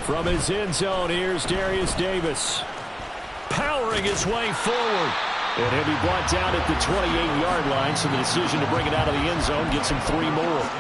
From his end zone, here's Darius Davis. Powering his way forward. And he'll be brought down at the 28-yard line, so the decision to bring it out of the end zone gets him 3 more.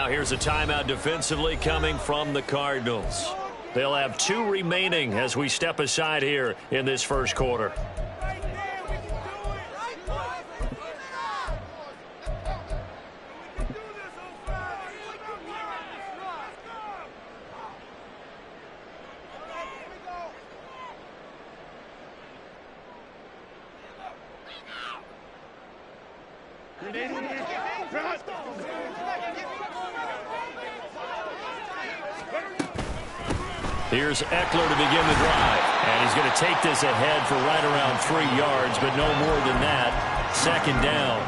Here's a timeout defensively coming from the Cardinals. They'll have 2 remaining as we step aside here in this first quarter. Here's Eckler to begin the drive. And he's going to take this ahead for right around 3 yards, but no more than that. Second down.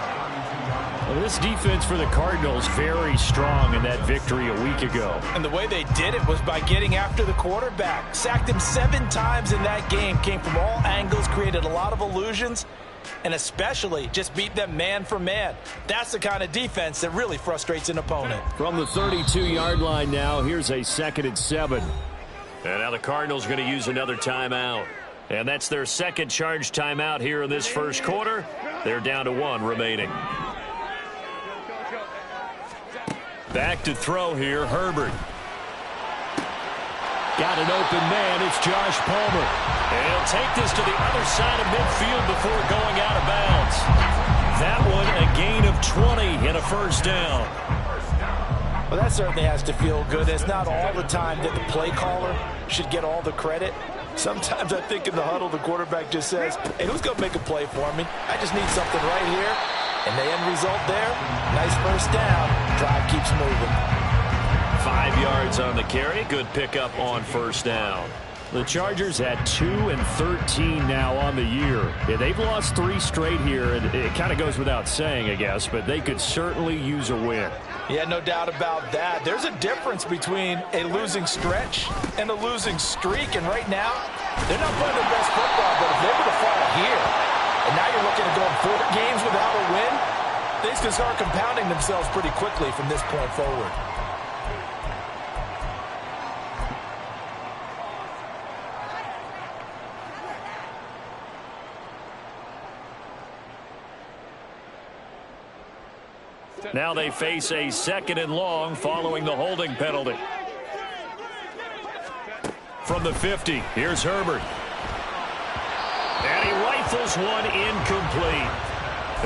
Well, this defense for the Cardinals very strong in that victory a week ago. And the way they did it was by getting after the quarterback. Sacked him 7 times in that game. Came from all angles, created a lot of illusions, and especially just beat them man for man. That's the kind of defense that really frustrates an opponent. From the 32-yard line now, here's a 2nd and 7. And now the Cardinals are going to use another timeout. And that's their second charge timeout here in this first quarter. They're down to 1 remaining. Back to throw here, Herbert. Got an open man, it's Josh Palmer. And he'll take this to the other side of midfield before going out of bounds. That one a gain of 20 and a first down. Well, that certainly has to feel good. It's not all the time that the play caller should get all the credit. Sometimes I think in the huddle, the quarterback just says, hey, who's going to make a play for me? I just need something right here. And the end result there, nice first down. Drive keeps moving. 5 yards on the carry. Good pickup on first down. The Chargers at 2-13 now on the year. Yeah, they've lost 3 straight here, and it kind of goes without saying, I guess, but they could certainly use a win. Yeah, no doubt about that. There's a difference between a losing stretch and a losing streak, and right now, they're not playing their best football, but if they're able to fall here, and now you're looking at going 4 games without a win, things can start compounding themselves pretty quickly from this point forward. Now they face a 2nd and long following the holding penalty. From the 50, here's Herbert. And he rifles one incomplete.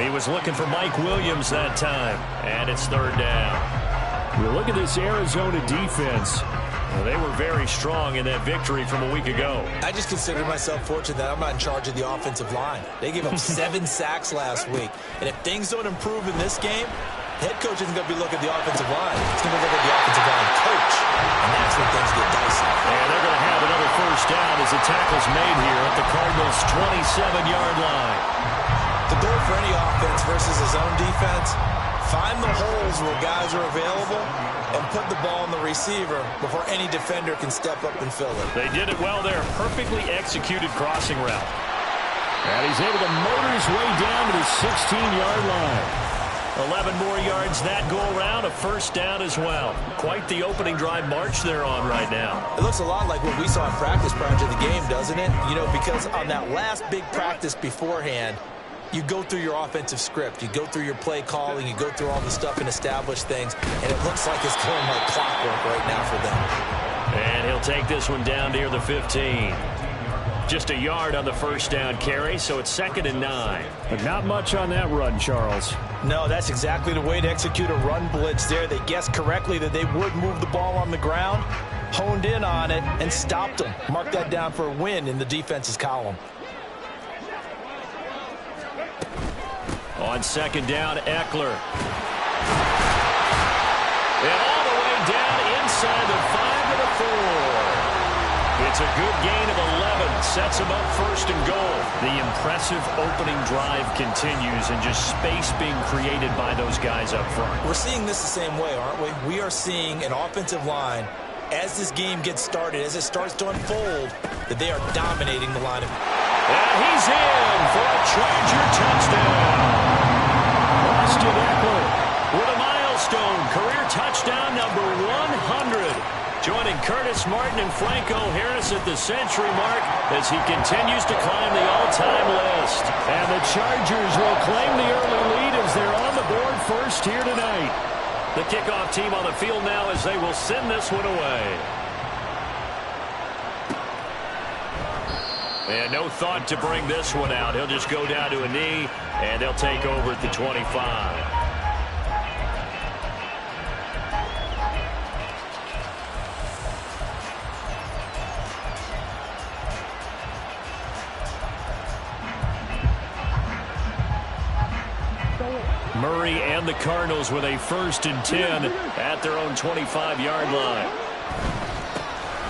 He was looking for Mike Williams that time, and it's 3rd down. You look at this Arizona defense. Well, they were very strong in that victory from a week ago. I just consider myself fortunate that I'm not in charge of the offensive line. They gave up 7 sacks last week. And if things don't improve in this game, head coach isn't going to be looking at the offensive line. He's going to look at the offensive line coach. And that's when things get dicey. And they're going to have another first down as the tackle's made here at the Cardinals' 27-yard line. The goal for any offense versus his own defense, find the holes where guys are available and put the ball on the receiver before any defender can step up and fill it. They did it well there. Perfectly executed crossing route. And he's able to motor his way down to the 16-yard line. 11 more yards that go around, a first down as well. Quite the opening drive march they're on right now. It looks a lot like what we saw in practice prior to the game, doesn't it? You know, because on that last big practice beforehand, you go through your offensive script, you go through your play calling, you go through all the stuff and establish things, and it looks like it's going like clockwork right now for them. And he'll take this one down near the 15. Just a yard on the first down carry, so it's 2nd and 9. But not much on that run, Charles. No, that's exactly the way to execute a run blitz there. They guessed correctly that they would move the ball on the ground, honed in on it, and stopped them. Mark that down for a win in the defense's column. On 2nd down, Eckler. And all the way down inside the 5 to the 4. It's a good gain of 11. Sets him up first and goal. The impressive opening drive continues and just space being created by those guys up front. We're seeing this the same way, aren't we? We are seeing an offensive line, as this game gets started, as it starts to unfold, that they are dominating the line. And he's in for a Charger touchdown. Austin Eckler with a milestone career touchdown number 100. Joining Curtis Martin and Franco Harris at the century mark as he continues to climb the all-time list. And the Chargers will claim the early lead as they're on the board first here tonight. The kickoff team on the field now as they will send this one away. And no thought to bring this one out. He'll just go down to a knee, and they'll take over at the 25. Murray and the Cardinals with a 1st and 10 at their own 25-yard line.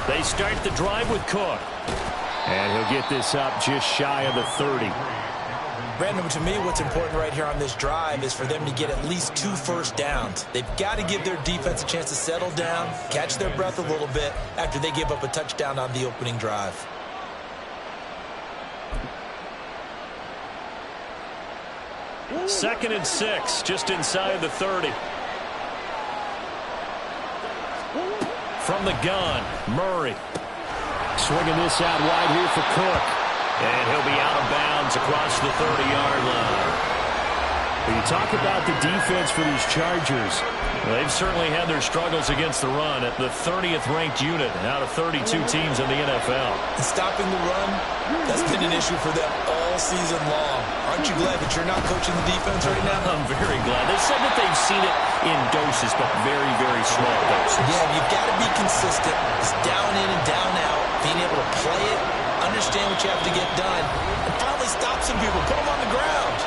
They start the drive with Cook. And he'll get this up just shy of the 30. Brandon, to me, what's important right here on this drive is for them to get at least 2 first downs. They've got to give their defense a chance to settle down, catch their breath a little bit after they give up a touchdown on the opening drive. Second and 6, just inside the 30. From the gun, Murray. Swinging this out wide here for Cook. And he'll be out of bounds across the 30-yard line. When you talk about the defense for these Chargers, they've certainly had their struggles against the run at the 30th ranked unit out of 32 teams in the NFL. And stopping the run, that's been an issue for them all season long. Aren't you glad that you're not coaching the defense right now? I'm very glad. They said that they've seen it in doses, but very, very small doses. Yeah, you've got to be consistent. It's down in and down out. Being able to play it, understand what you have to get done, and finally stop some people, put them on the ground.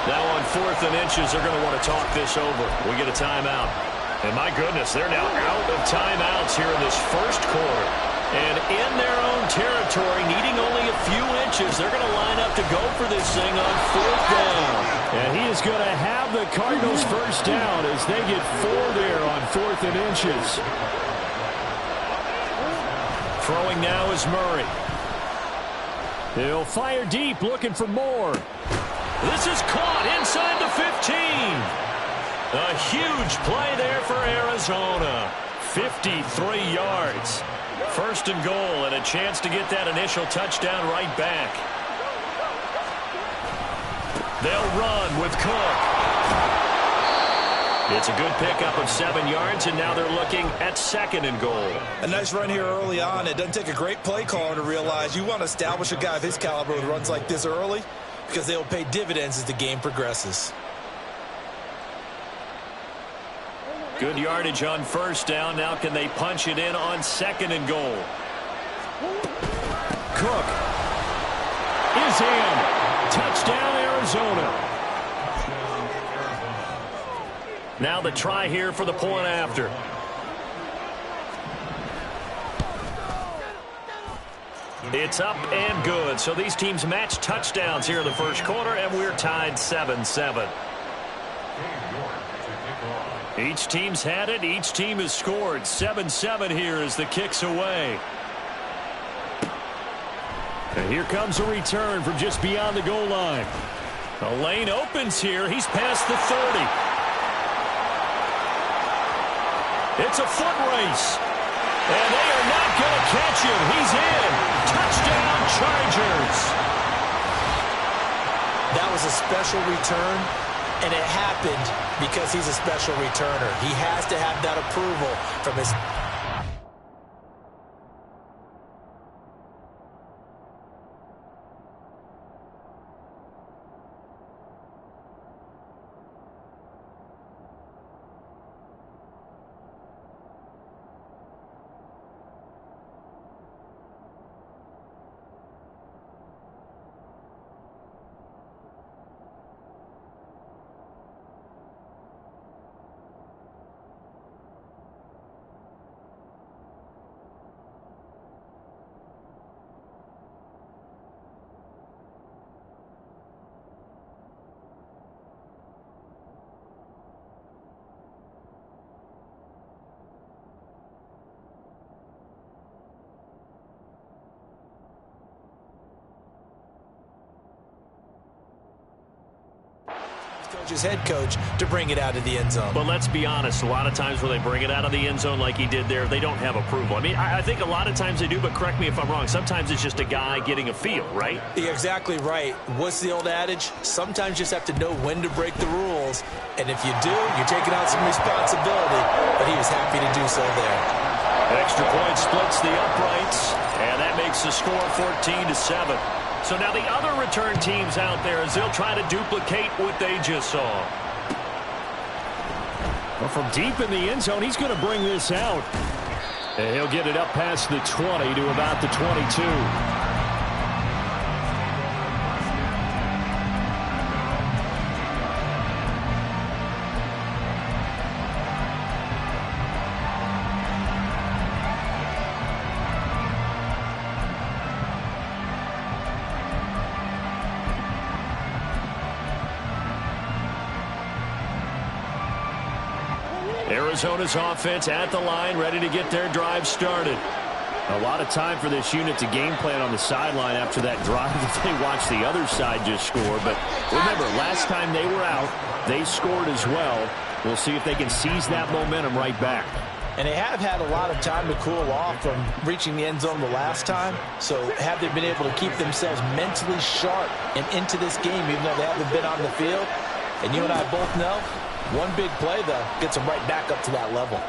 Now on 4th and inches, they're going to want to talk this over. We get a timeout. And my goodness, they're now out of timeouts here in this first quarter. And in their own territory, needing only a few inches, they're going to line up to go for this thing on 4th down. And he is going to have the Cardinals first down as they get 4 there on 4th and inches. Throwing now is Murray. He'll fire deep, looking for more. This is caught inside the 15. A huge play there for Arizona. 53 yards. 1st and goal, and a chance to get that initial touchdown right back. They'll run with Cook. It's a good pickup of 7 yards, and now they're looking at 2nd and goal. A nice run here early on. It doesn't take a great play caller to realize you want to establish a guy of his caliber with runs like this early because they'll pay dividends as the game progresses. Good yardage on 1st down. Now can they punch it in on 2nd and goal? Cook is in. Touchdown, Arizona. Now the try here for the point after. It's up and good. So these teams match touchdowns here in the first quarter, and we're tied 7-7. Each team's had it. Each team has scored. 7-7 here as the kick's away. And here comes a return from just beyond the goal line. The lane opens here. He's past the 30. It's a foot race. And they are not going to catch him. He's in. Touchdown, Chargers. That was a special return, and it happened because he's a special returner. He has to have that approval from his... his head coach to bring it out of the end zone. But let's be honest, a lot of times when they bring it out of the end zone like he did there, they don't have approval. I mean, I think a lot of times they do, but correct me if I'm wrong. Sometimes it's just a guy getting a feel, right? You're exactly right. What's the old adage? Sometimes you just have to know when to break the rules. And if you do, you're taking on some responsibility. But he was happy to do so there. Extra point splits the uprights, and that makes the score 14-7. So now the other return teams out there as they'll try to duplicate what they just saw. Well, from deep in the end zone, he's going to bring this out. And he'll get it up past the 20 to about the 22. Arizona's offense at the line, ready to get their drive started. A lot of time for this unit to game plan on the sideline after that drive that they watched the other side just score. But remember, last time they were out, they scored as well. We'll see if they can seize that momentum right back. And they have had a lot of time to cool off from reaching the end zone the last time. So have they been able to keep themselves mentally sharp and into this game, even though they haven't been on the field? And you and I both know, one big play, though, gets them right back up to that level.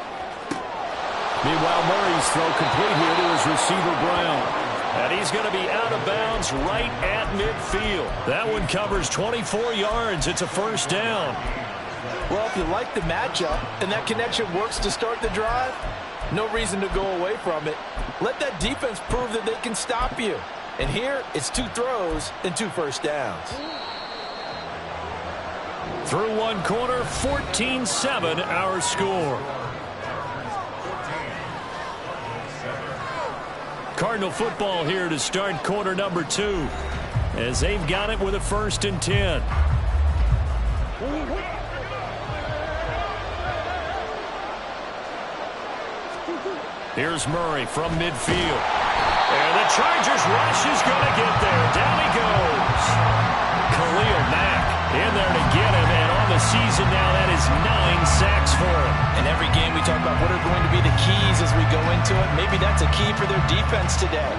Meanwhile, Murray's throw complete here to his receiver, Brown. And he's going to be out of bounds right at midfield. That one covers 24 yards. It's a first down. Well, if you like the matchup and that connection works to start the drive, no reason to go away from it. Let that defense prove that they can stop you. And here, it's 2 throws and 2 first downs. Through one quarter, 14-7 our score. Cardinal football here to start quarter number 2 as they've got it with a 1st and 10. Here's Murray from midfield. And the Chargers rush is going to get there. Down he goes. Khalil Mack in there to get him. And on the season now, that is 9 sacks for him. And every game we talk about what are going to be the keys as we go into it. Maybe that's a key for their defense today.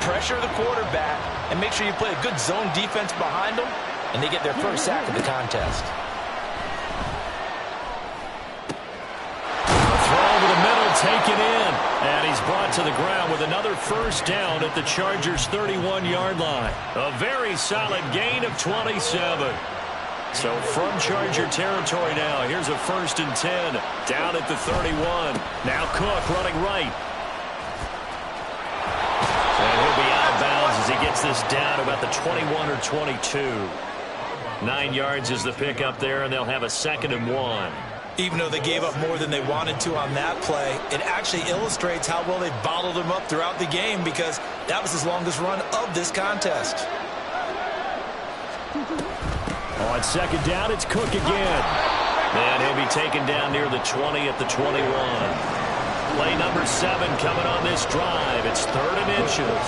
Pressure the quarterback and make sure you play a good zone defense behind them. And they get their first sack of the contest. Taken in, and he's brought to the ground with another first down at the Chargers' 31-yard line. A very solid gain of 27. So from Charger territory now, here's a 1st and 10 down at the 31. Now Cook running right. And he'll be out of bounds as he gets this down about the 21 or 22. 9 yards is the pickup there, and they'll have a 2nd and 1. Even though they gave up more than they wanted to on that play, it actually illustrates how well they bottled them up throughout the game because that was his longest run of this contest. On 2nd down, it's Cook again. And he'll be taken down near the 20 at the 21. Play number 7 coming on this drive. It's 3rd and inches.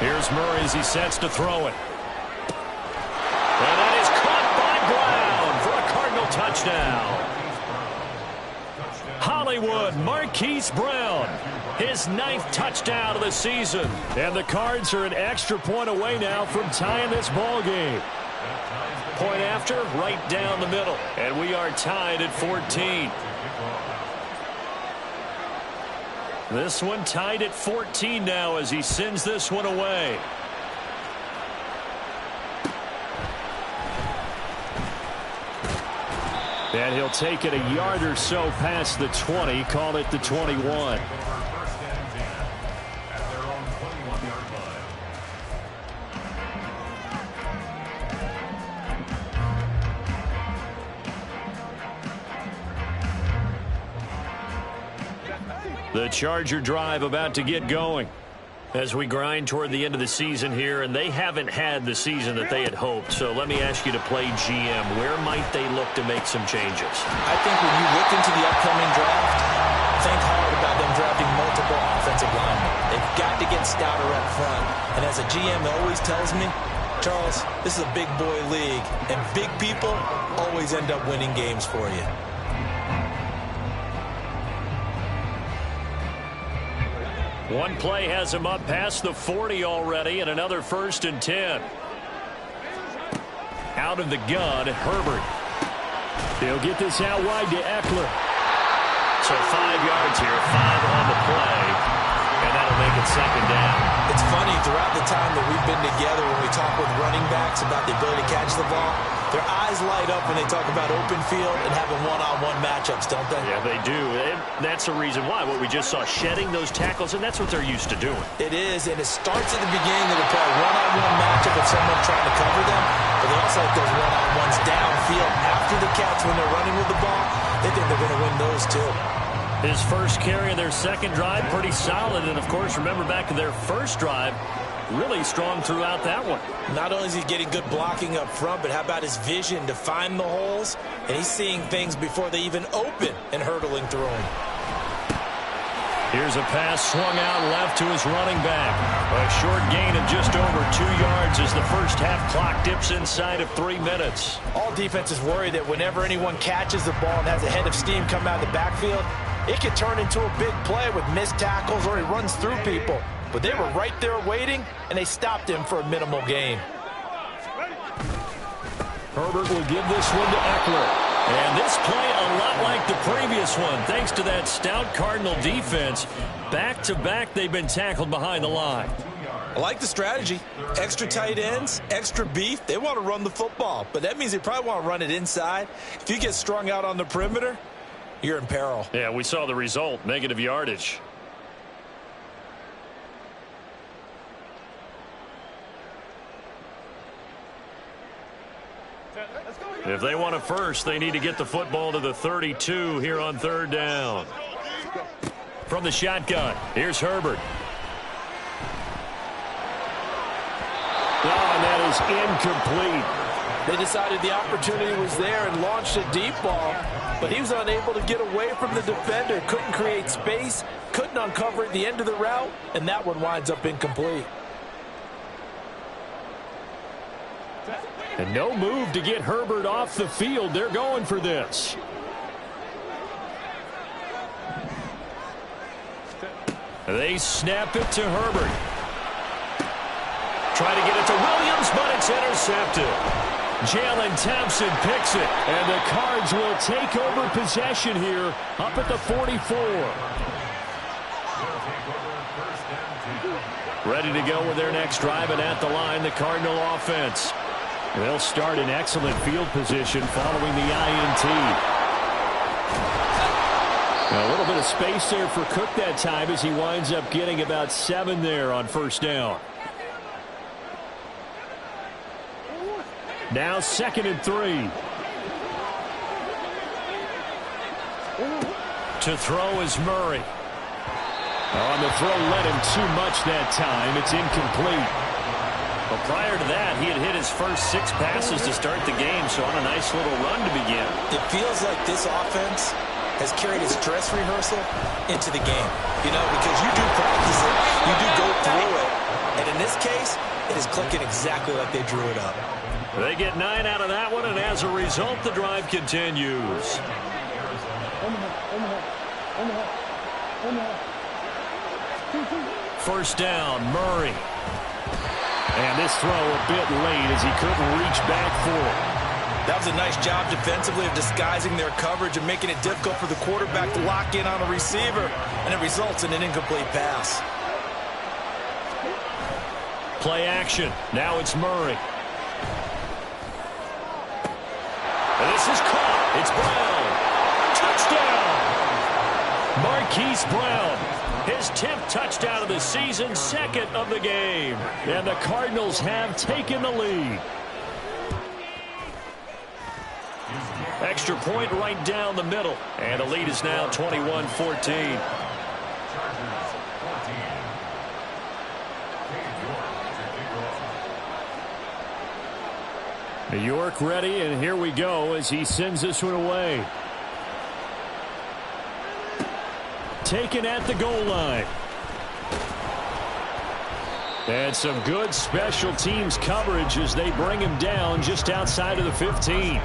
Here's Murray as he sets to throw it. And that is caught by Brown for a Cardinal touchdown. Hollywood Marquise Brown, his 9th touchdown of the season. And the Cards are an extra point away now from tying this ball game. Point after, right down the middle. And we are tied at 14. This one tied at 14 now as he sends this one away. And he'll take it a yard or so past the 20, call it the 21. The Charger drive about to get going as we grind toward the end of the season here, and they haven't had the season that they had hoped. So let me ask you to play GM. Where might they look to make some changes? I think when you look into the upcoming draft, think hard about them drafting multiple offensive linemen. They've got to get stouter up front. And as a GM always tells me, Charles, this is a big boy league, and big people always end up winning games for you. One play has him up past the 40 already, and another 1st and 10. Out of the gun, Herbert. He'll get this out wide to Eckler. So 5 yards here, 5 on the play, and that'll make it 2nd down. It's funny, throughout the time that we've been together, when we talk with running backs about the ability to catch the ball, their eyes light up when they talk about open field and having one-on-one matchups, don't they? Yeah, they do. And that's the reason why. What we just saw, shedding those tackles, and that's what they're used to doing. It is, and it starts at the beginning of the play. One-on-one matchup with someone trying to cover them, but they also like those one-on-ones downfield after the catch when they're running with the ball. They think they're going to win those, too. His first carry of their second drive, pretty solid. And, of course, remember back to their first drive, really strong throughout that one. Not only is he getting good blocking up front, but how about his vision to find the holes? And he's seeing things before they even open and hurdling through them. Here's a pass swung out left to his running back. A short gain of just over 2 yards as the first half clock dips inside of 3 minutes. All defenses worry that whenever anyone catches the ball and has a head of steam come out of the backfield, it can turn into a big play with missed tackles or he runs through people. But they were right there waiting, and they stopped him for a minimal gain. Herbert will give this one to Eckler. And this play a lot like the previous one, thanks to that stout Cardinal defense. Back-to-back, they've been tackled behind the line. I like the strategy. Extra tight ends, extra beef. They want to run the football, but that means they probably want to run it inside. If you get strung out on the perimeter, you're in peril. Yeah, we saw the result, negative yardage. If they want a first, they need to get the football to the 32 here on 3rd down. From the shotgun, here's Herbert. Oh, and that is incomplete. They decided the opportunity was there and launched a deep ball, but he was unable to get away from the defender, couldn't create space, couldn't uncover at the end of the route, and that one winds up incomplete. And no move to get Herbert off the field. They're going for this. They snap it to Herbert. Try to get it to Williams, but it's intercepted. Jalen Thompson picks it, and the Cards will take over possession here up at the 44. Ready to go with their next drive, and at the line, the Cardinal offense. They'll start in excellent field position following the INT. Now, a little bit of space there for Cook that time as he winds up getting about 7 there on 1st down. Now 2nd and 3. To throw is Murray. On the throw, led him too much that time. It's incomplete. Well, prior to that, he had hit his first 6 passes to start the game, so on a nice little run to begin. It feels like this offense has carried its dress rehearsal into the game. You know, because you do practice it, you do go through it, and in this case, it is clicking exactly like they drew it up. They get 9 out of that one, and as a result, the drive continues. First down, Murray. And this throw a bit late as he couldn't reach back for it. That was a nice job defensively of disguising their coverage and making it difficult for the quarterback to lock in on a receiver, and it results in an incomplete pass. Play action. Now it's Murray. And this is caught. It's Brown. Touchdown. Marquise Brown. His 10th touchdown of the season, 2nd of the game. And the Cardinals have taken the lead. Extra point right down the middle. And the lead is now 21-14. New York ready, and here we go as he sends this one away. Taken at the goal line. And some good special teams coverage as they bring him down just outside of the 15.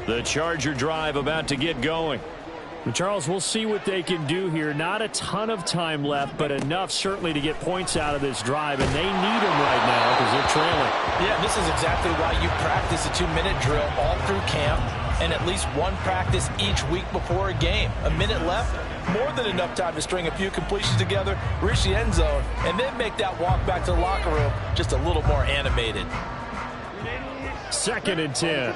The Charger drive about to get going. Charles, we'll see what they can do here. Not a ton of time left, but enough certainly to get points out of this drive, and they need them right now because they're trailing. Yeah, this is exactly why you practice a 2-minute drill all through camp and at least one practice each week before a game. A minute left, more than enough time to string a few completions together, reach the end zone, and then make that walk back to the locker room just a little more animated. 2nd and 10.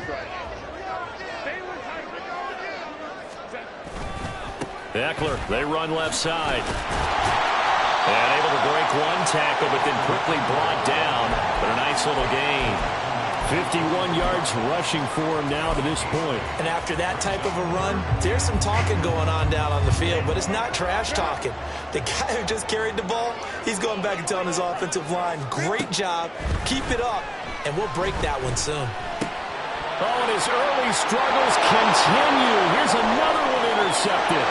Eckler, they run left side. And able to break one tackle, but then quickly brought down. But a nice little gain. 51 yards rushing for him now to this point. And after that type of a run, there's some talking going on down on the field, but it's not trash talking. The guy who just carried the ball, he's going back and telling his offensive line, great job, keep it up, and we'll break that one soon. Oh, and his early struggles continue. Here's another one intercepted.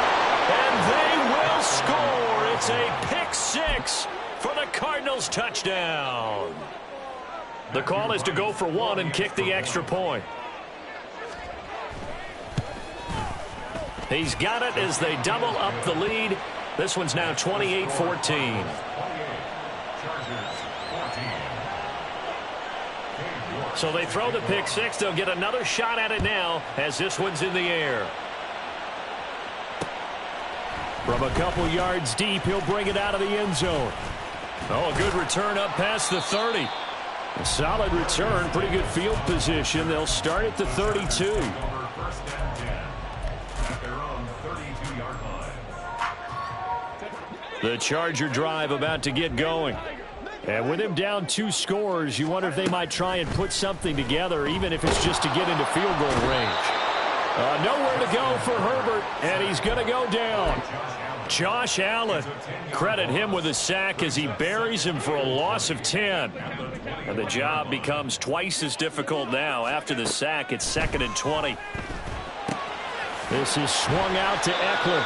And they will score. It's a pick six for the Cardinals touchdown. The call is to go for one and kick the extra point. He's got it as they double up the lead. This one's now 28-14. So they throw the pick six. They'll get another shot at it now as this one's in the air. From a couple yards deep, he'll bring it out of the end zone. Oh, a good return up past the 30. A solid return, pretty good field position. They'll start at the 32. The Charger drive about to get going. And with him down 2 scores, you wonder if they might try and put something together, even if it's just to get into field goal range. Nowhere to go for Herbert, and he's going to go down. Josh Allen, credit him with a sack as he buries him for a loss of 10. And the job becomes twice as difficult now. After the sack, it's 2nd and 20. This is swung out to Eckler.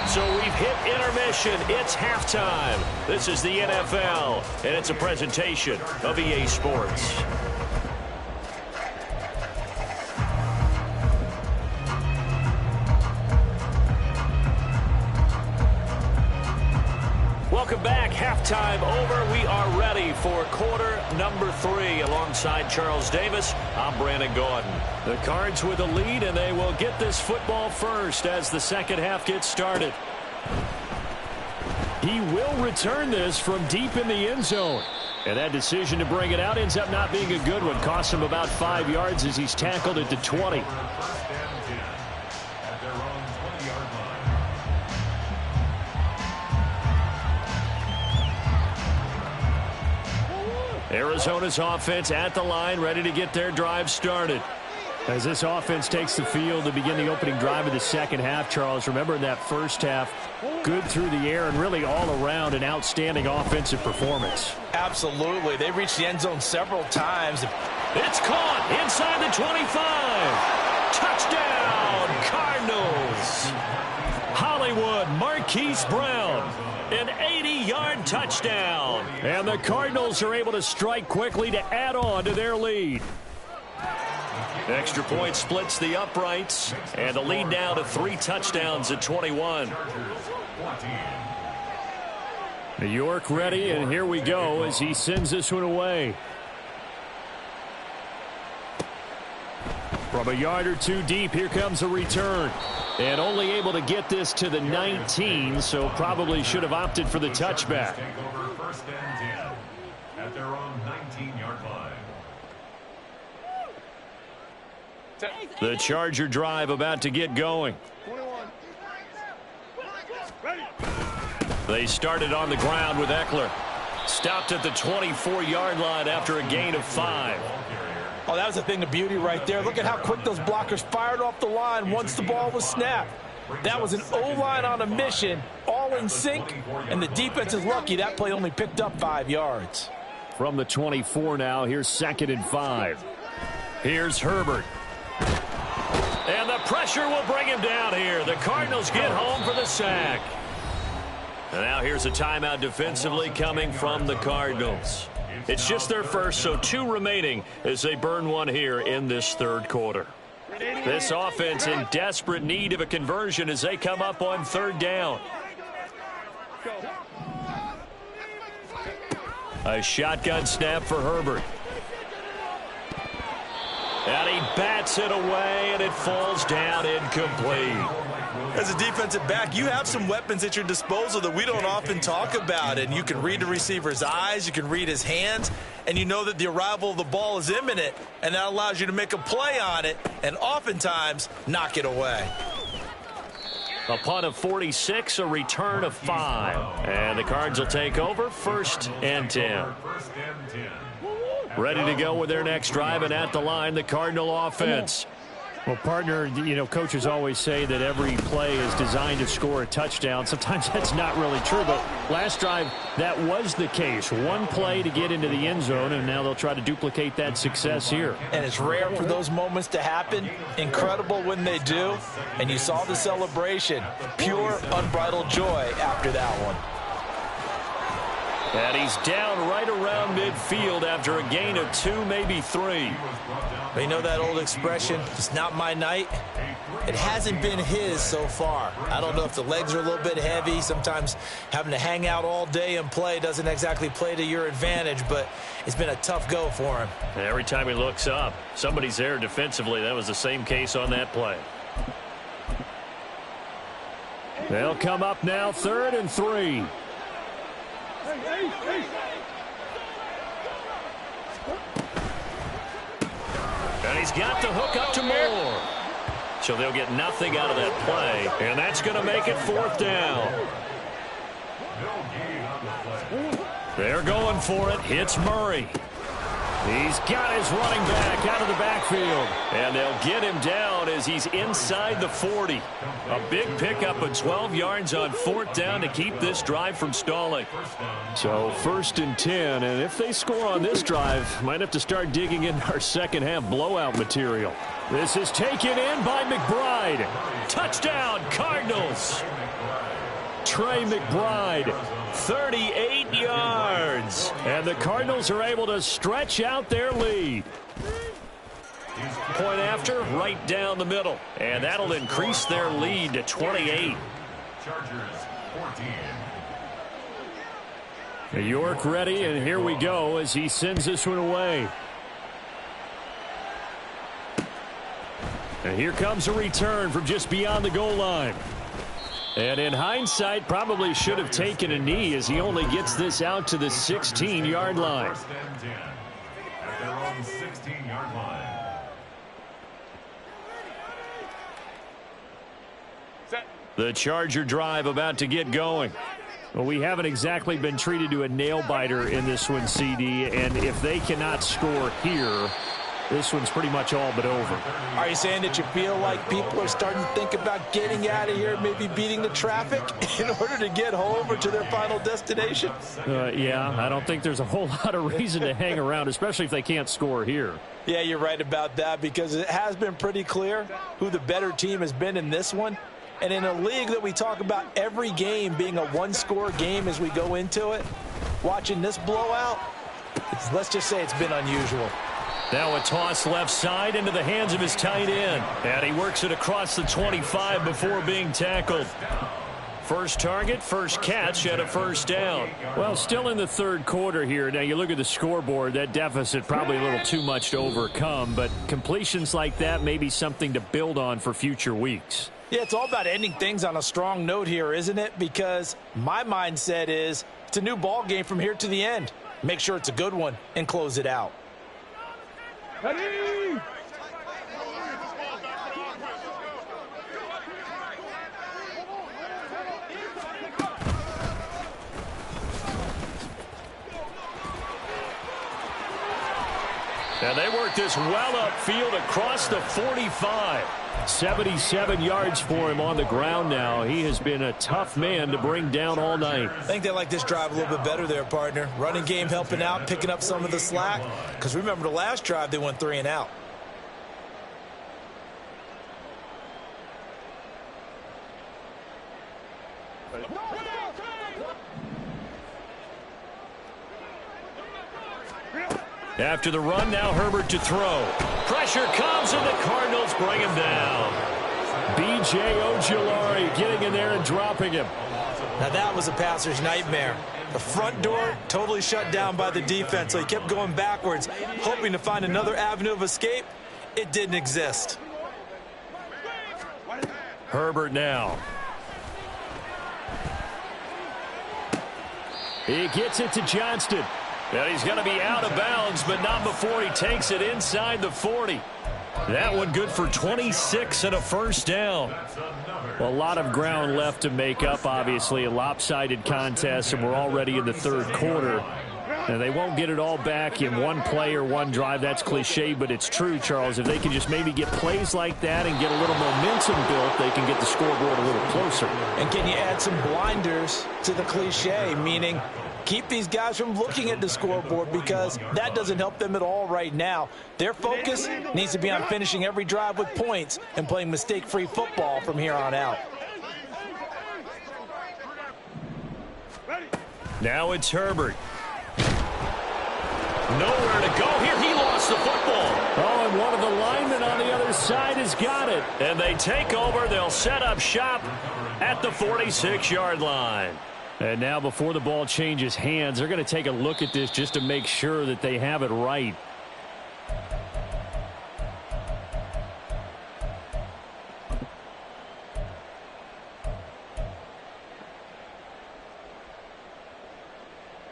So we've hit intermission. It's halftime. This is the NFL, and it's a presentation of EA Sports. Welcome back. Halftime over. We are ready for quarter number 3. Alongside Charles Davis, I'm Brandon Gordon. The Cards with a lead, and they will get this football first as the second half gets started. He will return this from deep in the end zone. And that decision to bring it out ends up not being a good one. Costs him about 5 yards as he's tackled at the 20. Arizona's offense at the line, ready to get their drive started. As this offense takes the field to begin the opening drive of the second half, Charles, remember in that first half, good through the air and really all around an outstanding offensive performance. Absolutely. They reached the end zone several times. It's caught inside the 25. Touchdown, Cardinals. Hollywood, Marquise Brown. An 80-yard touchdown. And the Cardinals are able to strike quickly to add on to their lead. Extra point splits the uprights, and the lead now to 3 touchdowns at 21. New York ready, and here we go as he sends this one away. From a yard or 2 deep, here comes a return. And only able to get this to the 19, so probably should have opted for the touchback. At their own 19-yard line. The Charger drive about to get going. They started on the ground with Eckler. Stopped at the 24-yard line after a gain of 5. Oh, that was a thing of beauty right there. Look at how quick those blockers fired off the line once the ball was snapped. That was an O-line on a mission, all in sync, and the defense is lucky that play only picked up 5 yards. From the 24 now, here's 2nd and 5. Here's Herbert. And the Pressure will bring him down here. The Cardinals get home for the sack. And now here's a timeout defensively coming from the Cardinals. It's just their first, so 2 remaining as they burn one here in this third quarter. This offense in desperate need of a conversion as they come up on 3rd down. A shotgun snap for Herbert. And he bats it away, and it falls down incomplete. As a defensive back, you have some weapons at your disposal that we don't often talk about. And you can read the receiver's eyes, you can read his hands, and you know that the arrival of the ball is imminent, and that allows you to make a play on it and oftentimes knock it away. A punt of 46, a return of 5. And the Cards will take over 1st and 10. Ready to go with their next drive, and at the line, the Cardinal offense. Well, partner, you know, coaches always say that every play is designed to score a touchdown. Sometimes that's not really true, but last drive, that was the case. One play to get into the end zone, and now they'll try to duplicate that success here. And it's rare for those moments to happen. Incredible when they do. And you saw the celebration. Pure, unbridled joy after that one. And he's down right around midfield after a gain of 2, maybe 3. But you know that old expression, it's not my night? It hasn't been his so far. I don't know if the legs are a little bit heavy. Sometimes having to hang out all day and play doesn't exactly play to your advantage, but it's been a tough go for him. And every time he looks up, somebody's there defensively. That was the same case on that play. They'll come up now 3rd and 3. And he's got the hook up to Moore. So they'll get nothing out of that play. And that's going to make it 4th down. They're going for it. Hits Murray. He's got his running back out of the backfield. And they'll get him down as he's inside the 40. A big pickup of 12 yards on 4th down to keep this drive from stalling. So 1st and 10, and if they score on this drive, might have to start digging in our second half blowout material. This is taken in by McBride. Touchdown, Cardinals. Trey McBride, 38 yards. And the Cardinals are able to stretch out their lead. Point after, right down the middle. And that'll increase their lead to 28. York ready, and here we go as he sends this one away. And here comes a return from just beyond the goal line. And in hindsight, probably should have taken a knee as he only gets this out to the 16-yard line. At their own 16-yard line. The Charger drive about to get going. Well, we haven't exactly been treated to a nail-biter in this one, CD, and if they cannot score here, this one's pretty much all but over. Are you saying that you feel like people are starting to think about getting out of here, maybe beating the traffic in order to get home or to their final destination? Yeah, I don't think there's a whole lot of reason to hang around, especially if they can't score here. Yeah, you're right about that because it has been pretty clear who the better team has been in this one. And in a league that we talk about every game being a one-score game as we go into it, watching this blowout, let's just say it's been unusual. Now a toss left side into the hands of his tight end. And he works it across the 25 before being tackled. First target, first catch, and a 1st down. Well, still in the 3rd quarter here. Now, you look at the scoreboard, that deficit probably a little too much to overcome, but completions like that may be something to build on for future weeks. Yeah, it's all about ending things on a strong note here, isn't it? Because my mindset is it's a new ball game from here to the end. Make sure it's a good one and close it out. Ready? And they work this well upfield across the 45. 77 yards for him on the ground now. He has been a tough man to bring down all night. I think they like this drive a little bit better there, partner. Running game helping out, picking up some of the slack. Because remember the last drive, they went 3 and out. After the run, now Herbert to throw. Pressure comes, and the Cardinals bring him down. B.J. Ojulari getting in there and dropping him. Now that was a passer's nightmare. The front door totally shut down by the defense, so he kept going backwards, hoping to find another avenue of escape. It didn't exist. Herbert now. He gets it to Johnston. And he's going to be out of bounds, but not before he takes it inside the 40. That one good for 26 and a first down. Well, a lot of ground left to make up, obviously. A lopsided contest, and we're already in the third quarter. And they won't get it all back in one play or one drive. That's cliche, but it's true, Charles. If they can just maybe get plays like that and get a little momentum built, they can get the scoreboard a little closer. And can you add some blinders to the cliche, meaning keep these guys from looking at the scoreboard, because that doesn't help them at all right now. Their focus needs to be on finishing every drive with points and playing mistake-free football from here on out. Now it's Herbert. Nowhere to go here. He lost the football. Oh, and one of the linemen on the other side has got it. And they take over. They'll set up shop at the 46-yard line. And now before the ball changes hands, they're going to take a look at this just to make sure that they have it right.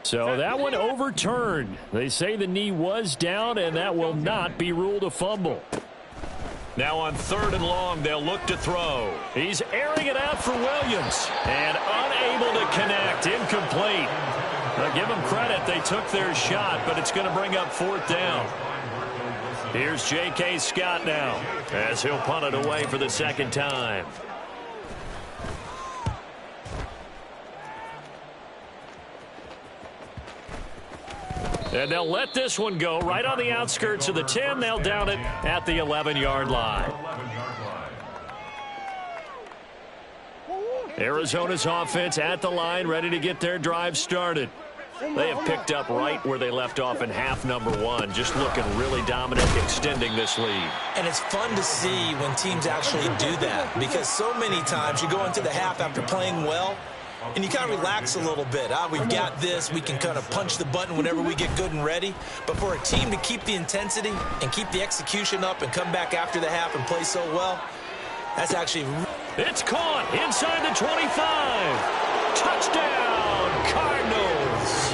So that one overturned. They say the knee was down, and that will not be ruled a fumble. Now on 3rd and long, they'll look to throw. He's airing it out for Williams. And unable to connect. Incomplete. Now give them credit. They took their shot, but it's going to bring up 4th down. Here's J.K. Scott now, as he'll punt it away for the second time. And they'll let this one go right on the outskirts of the 10. They'll down it at the 11-yard line. Arizona's offense at the line, ready to get their drive started. They have picked up right where they left off in half number 1, just looking really dominant, extending this lead. And it's fun to see when teams actually do that, because so many times you go into the half after playing well, and you kind of relax a little bit. We've got this. We can kind of punch the button whenever we get good and ready. But for a team to keep the intensity and keep the execution up and come back after the half and play so well, that's actually... It's caught inside the 25. Touchdown, Cardinals.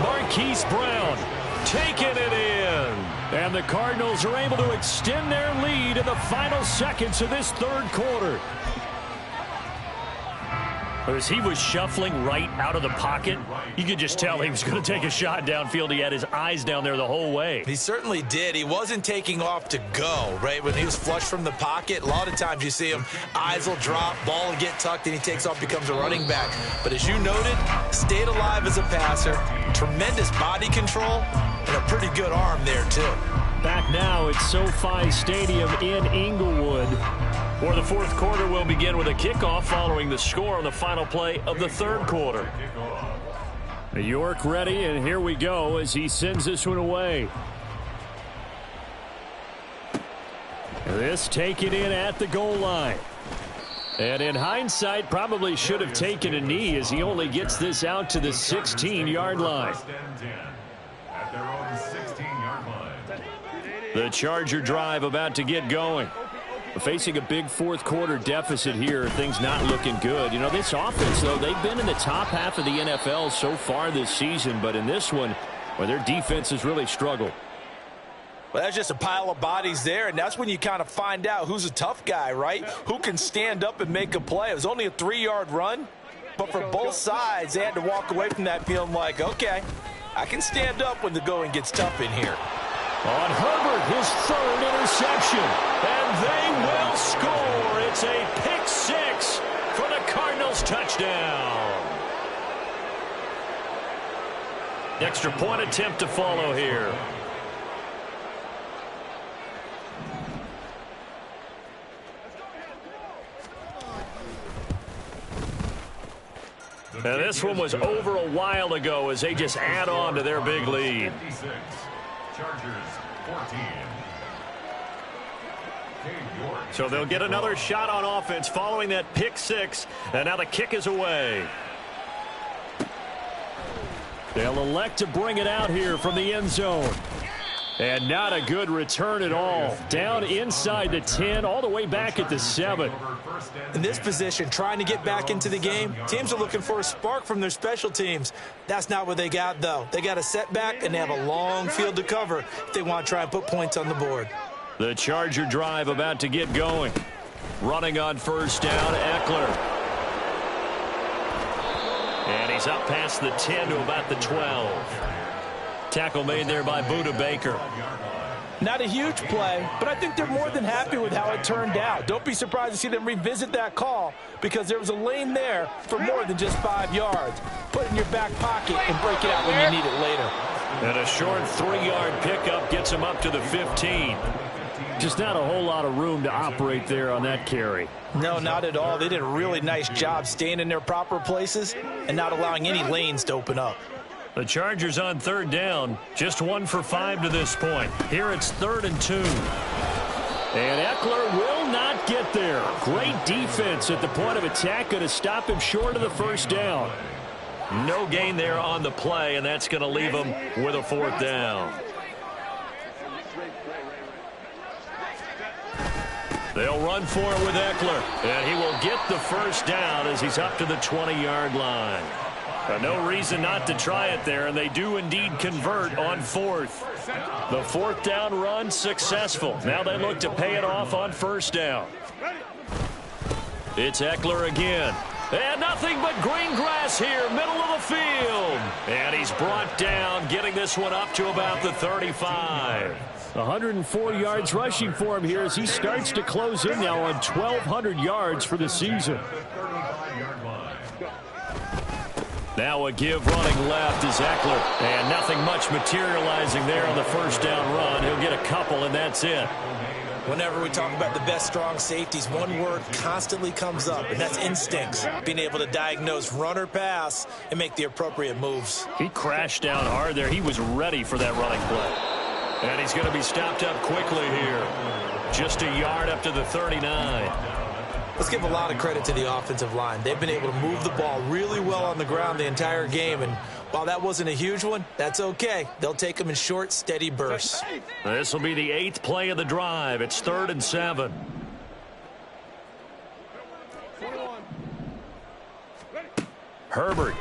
Marquise Brown taking it in. And the Cardinals are able to extend their lead in the final seconds of this third quarter. As he was shuffling right out of the pocket, you could just tell he was going to take a shot downfield. He had his eyes down there the whole way. He certainly did. He wasn't taking off to go, right? When he was flush from the pocket, a lot of times you see him, eyes will drop, ball will get tucked, and he takes off, becomes a running back. But as you noted, stayed alive as a passer, tremendous body control, and a pretty good arm there, too. Back now at SoFi Stadium in Inglewood. For the fourth quarter, will begin with a kickoff following the score on the final play of the third quarter. York ready, and here we go as he sends this one away. This taken in at the goal line. And in hindsight, probably should have taken a knee as he only gets this out to the 16-yard line. The Charger drive about to get going. Facing a big fourth quarter deficit here, things not looking good. You know, this offense, though, they've been in the top half of the NFL so far this season, but in this one, well, their defense has really struggled. Well, that's just a pile of bodies there, and that's when you kind of find out who's a tough guy, right? Who can stand up and make a play. It was only a 3-yard run, but for both sides, they had to walk away from that feeling like, okay, I can stand up when the going gets tough in here. On Herbert, his third interception, and they will score. It's a pick six for the Cardinals touchdown. Extra point attempt to follow here. And this one was over a while ago as they just add on to their big lead. Chargers 14. So they'll get another shot on offense following that pick six. And now the kick is away. They'll elect to bring it out here from the end zone. And not a good return at all. Down inside the 10, all the way back at the 7. In this position, trying to get back into the game, teams are looking for a spark from their special teams. That's not what they got, though. They got a setback, and they have a long field to cover if they want to try and put points on the board. The Charger drive about to get going. Running on first down, Eckler. And he's up past the 10 to about the 12. Tackle made there by Budda Baker. Not a huge play, but I think they're more than happy with how it turned out. Don't be surprised to see them revisit that call because there was a lane there for more than just 5 yards. Put it in your back pocket and break it out when you need it later. And a short 3-yard pickup gets him up to the 15. Just not a whole lot of room to operate there on that carry. No, not at all. They did a really nice job staying in their proper places and not allowing any lanes to open up. The Chargers on third down, just 1 for 5 to this point. Here it's 3rd and 2. And Eckler will not get there. Great defense at the point of attack, going to stop him short of the first down. No gain there on the play, and that's going to leave him with a 4th down. They'll run for it with Eckler, and he will get the first down as he's up to the 20-yard line. No reason not to try it there, and they do indeed convert on 4th. The 4th down run successful. Now they look to pay it off on first down. It's Eckler again. And nothing but green grass here, middle of the field. And he's brought down, getting this one up to about the 35. 104 yards rushing for him here as he starts to close in now on 1,200 yards for the season. Now a give running left is Eckler. And nothing much materializing there on the first down run. He'll get a couple, and that's it. Whenever we talk about the best strong safeties, one word constantly comes up, and that's instincts. Being able to diagnose run or pass and make the appropriate moves. He crashed down hard there. He was ready for that running play. And he's going to be stopped up quickly here. Just a yard up to the 39. Let's give a lot of credit to the offensive line. They've been able to move the ball really well on the ground the entire game, and while that wasn't a huge one, that's okay. They'll take them in short, steady bursts. This will be the 8th play of the drive. It's 3rd and 7. Herbert.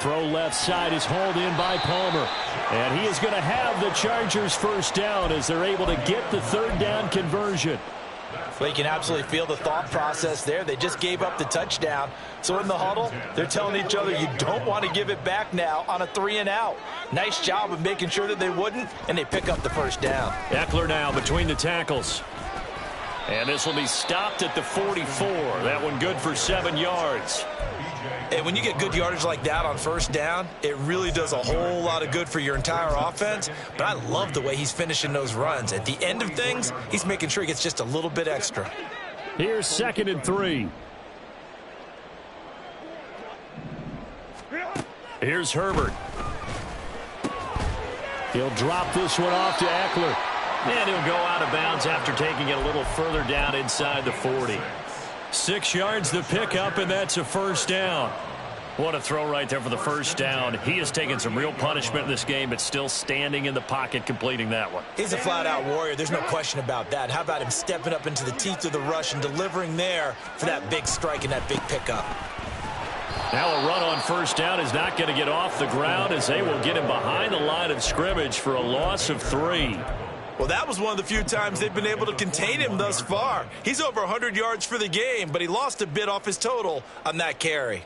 Throw left side is hauled in by Palmer. And he is going to have the Chargers first down as they're able to get the 3rd down conversion. Well, you can absolutely feel the thought process there. They just gave up the touchdown. So in the huddle, they're telling each other you don't want to give it back now on a 3-and-out. Nice job of making sure that they wouldn't, and they pick up the first down. Eckler now between the tackles. And this will be stopped at the 44. That one good for 7 yards. And when you get good yardage like that on first down, it really does a whole lot of good for your entire offense. But I love the way he's finishing those runs. At the end of things, he's making sure he gets just a little bit extra. Here's 2nd and 3. Here's Herbert. He'll drop this one off to Eckler. And he'll go out of bounds after taking it a little further down inside the 40. 6 yards the pickup, and that's a first down. What a throw right there for the first down. He has taken some real punishment in this game, but still standing in the pocket completing that one. He's a flat-out warrior. There's no question about that. How about him stepping up into the teeth of the rush and delivering there for that big strike and that big pickup. Now a run on first down is not going to get off the ground as they will get him behind the line of scrimmage for a loss of 3. Well, that was one of the few times they've been able to contain him thus far. He's over 100 yards for the game, but he lost a bit off his total on that carry.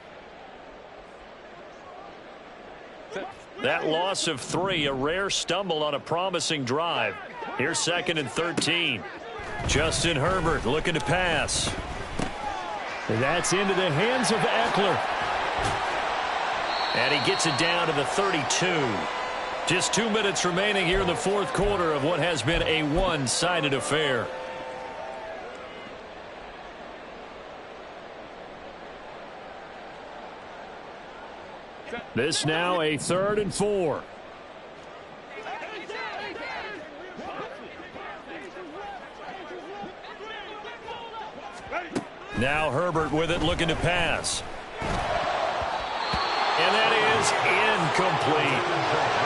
That loss of 3, a rare stumble on a promising drive. Here's 2nd and 13. Justin Herbert looking to pass. And that's into the hands of Eckler. And he gets it down to the 32. Just 2 minutes remaining here in the 4th quarter of what has been a one-sided affair. This now a 3rd and 4. Now Herbert with it, looking to pass. And that is incomplete.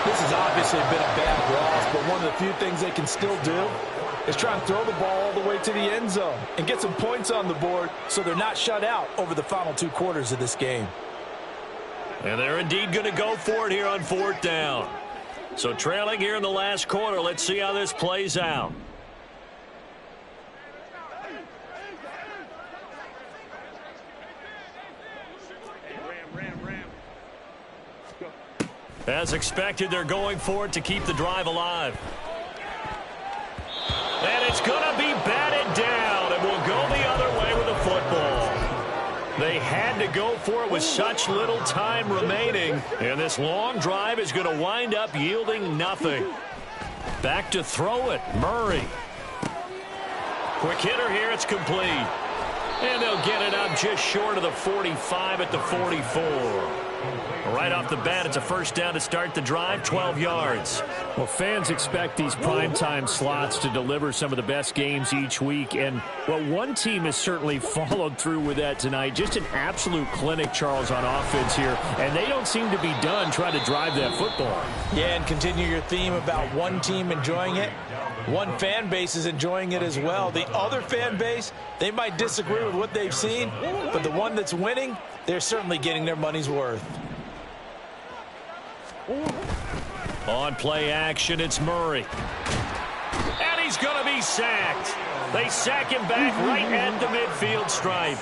This has obviously been a bad loss, but one of the few things they can still do is try and throw the ball all the way to the end zone and get some points on the board so they're not shut out over the final 2 quarters of this game. And they're indeed going to go for it here on 4th down. So trailing here in the last quarter, let's see how this plays out. As expected, they're going for it to keep the drive alive. And it's going to be batted down, and will go the other way with the football. They had to go for it with such little time remaining, and this long drive is going to wind up yielding nothing. Back to throw it, Murray. Quick hitter here, it's complete. And they'll get it up just short of the 45 at the 44. Right off the bat, it's a first down to start the drive, 12 yards. Well, fans expect these primetime slots to deliver some of the best games each week. And, well, one team has certainly followed through with that tonight. Just an absolute clinic, Charles, on offense here. And they don't seem to be done trying to drive that football. Yeah, and continue your theme about one team enjoying it. One fan base is enjoying it as well. The other fan base, they might disagree with what they've seen, but the one that's winning, they're certainly getting their money's worth. On play action, it's Murray. And he's going to be sacked. They sack him back right at the midfield stripe.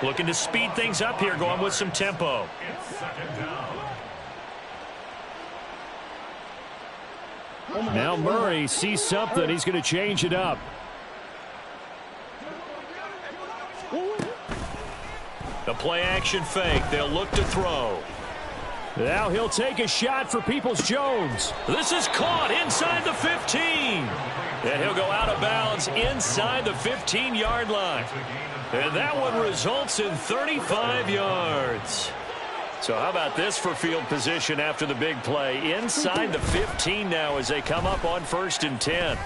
Looking to speed things up here, going with some tempo. Now Murray sees something. He's going to change it up. The play action fake. They'll look to throw. Now he'll take a shot for Peoples-Jones. This is caught inside the 15. And he'll go out of bounds inside the 15-yard line. And that one results in 35 yards. So how about this for field position after the big play? Inside the 15 now as they come up on 1st and 10.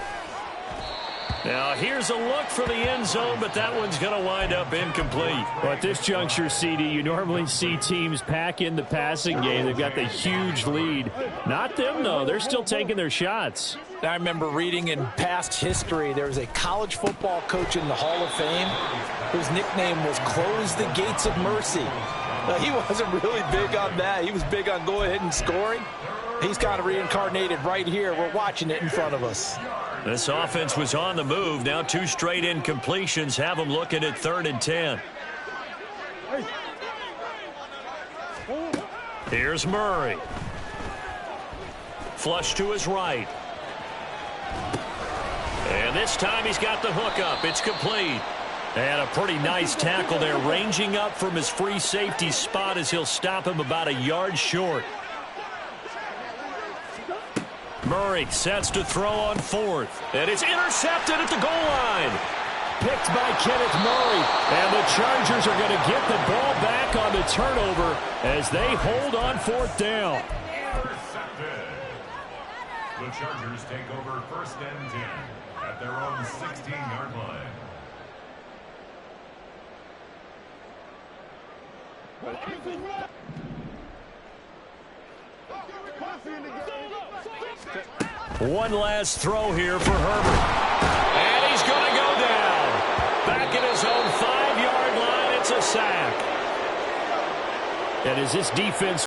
Now here's a look for the end zone, but that one's going to wind up incomplete. Well, at this juncture, CD, you normally see teams pack in the passing game. They've got the huge lead. Not them, though. They're still taking their shots. I remember reading in past history, there was a college football coach in the Hall of Fame whose nickname was Close the Gates of Mercy. Now, he wasn't really big on that. He was big on go ahead and scoring. He's kind of reincarnated right here. We're watching it in front of us. This offense was on the move. Now 2 straight incompletions have them looking at 3rd and 10. Here's Murray. Flush to his right. And this time he's got the hook up. It's complete. And a pretty nice tackle there, ranging up from his free safety spot as he'll stop him about a yard short. Murray sets to throw on 4th. And it's intercepted at the goal line. Picked by Kenneth Murray. And the Chargers are going to get the ball back on the turnover as they hold on 4th down. Intercepted. The Chargers take over 1st and 10 at their own 16-yard line. One last throw here for Herbert. And he's going to go down. Back at his own 5-yard line, it's a sack. And as this defense